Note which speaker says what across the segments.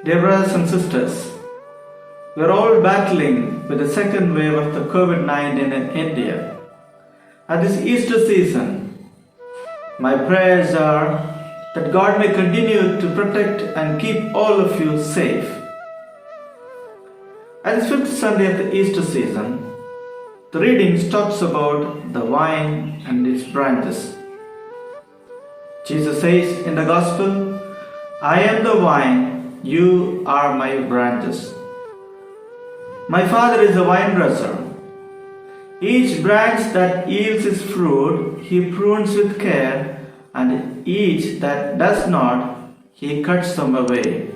Speaker 1: Dear brothers and sisters, we are all battling with the second wave of the COVID-19 in India. At this Easter season, my prayers are that God may continue to protect and keep all of you safe. At this fifth Sunday of the Easter season, the readings talks about the vine and its branches. Jesus says in the Gospel, I am the vine, you are my branches. My Father is a vine dresser. Each branch that yields its fruit, he prunes with care, and each that does not, he cuts them away.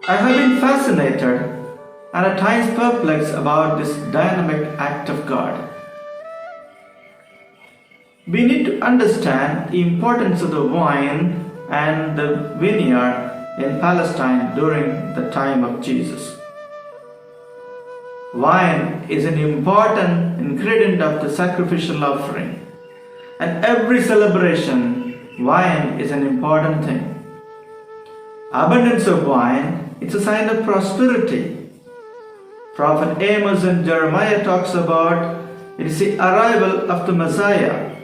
Speaker 1: I have been fascinated and at times perplexed about this dynamic act of God. We need to understand the importance of the vine and the vineyard in Palestine during the time of Jesus. Wine is an important ingredient of the sacrificial offering, and every celebration, wine is an important thing. Abundance of wine, it's a sign of prosperity. Prophet Amos and Jeremiah talks about it is the arrival of the Messiah.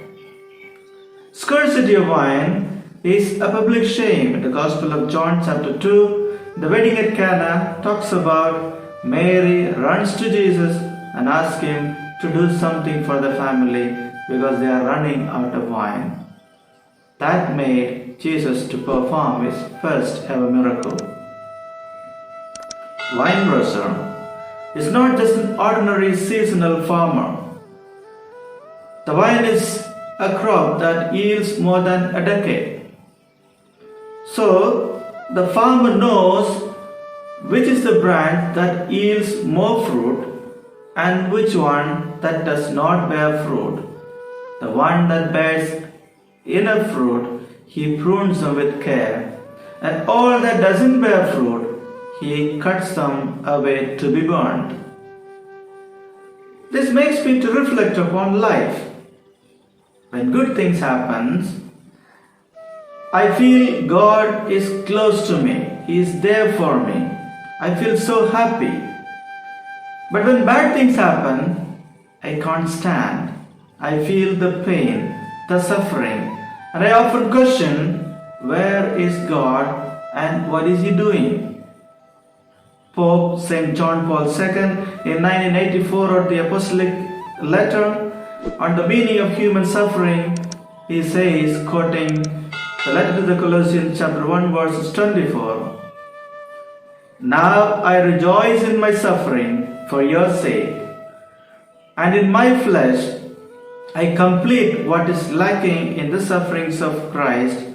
Speaker 1: Scarcity of wine is a public shame. In the Gospel of John chapter 2, the wedding at Cana talks about Mary runs to Jesus and asks him to do something for the family because they are running out of wine. That made Jesus to perform his first ever miracle. Vine dresser is not just an ordinary seasonal farmer. The vine is a crop that yields more than a decade. So, the farmer knows which is the branch that yields more fruit and which one that does not bear fruit. The one that bears enough fruit, he prunes them with care, and all that doesn't bear fruit, he cuts them away to be burned. This makes me to reflect upon life. When good things happen, I feel God is close to me. He is there for me. I feel so happy. But when bad things happen, I can't stand. I feel the pain, the suffering, and I often question, where is God and what is He doing? Pope St. John Paul II in 1984 wrote the apostolic letter on the meaning of human suffering. He says, quoting the letter to the Colossians chapter 1 verses 24, Now I rejoice in my suffering for your sake, and in my flesh I complete what is lacking in the sufferings of Christ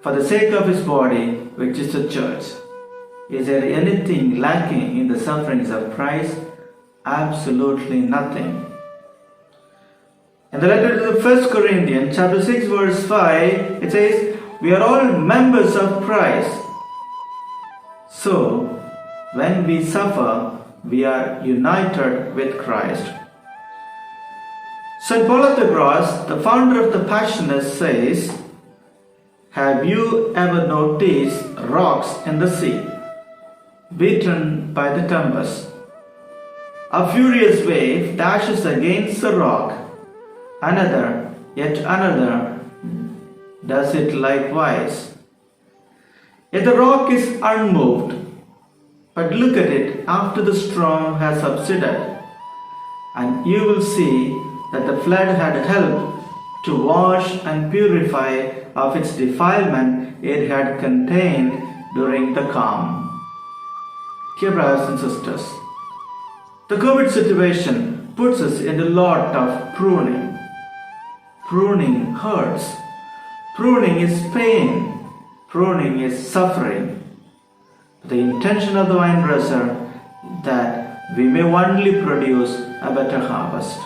Speaker 1: for the sake of his body, which is the church. Is there anything lacking in the sufferings of Christ? Absolutely nothing. In the letter to the 1 Corinthians chapter 6 verse 5, it says, we are all members of Christ. So, when we suffer, we are united with Christ. St. Paul of the Cross, the founder of the Passionists, says, have you ever noticed rocks in the sea, beaten by the tempest? A furious wave dashes against the rock. Another, yet another, does it likewise. Yet the rock is unmoved. But look at it after the storm has subsided, and you will see that the flood had helped to wash and purify of its defilement it had contained during the calm. Dear brothers and sisters, the COVID situation puts us in a lot of pruning. Pruning hurts. Pruning is pain. Pruning is suffering. The intention of the vine dresser that we may only produce a better harvest.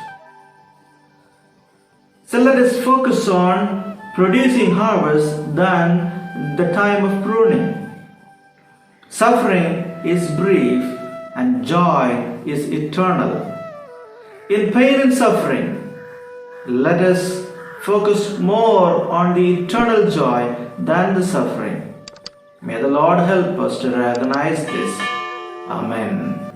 Speaker 1: So let us focus on producing harvest than the time of pruning. Suffering is brief and joy is eternal. In pain and suffering, let us focus more on the eternal joy than the suffering. May the Lord help us to recognize this. Amen.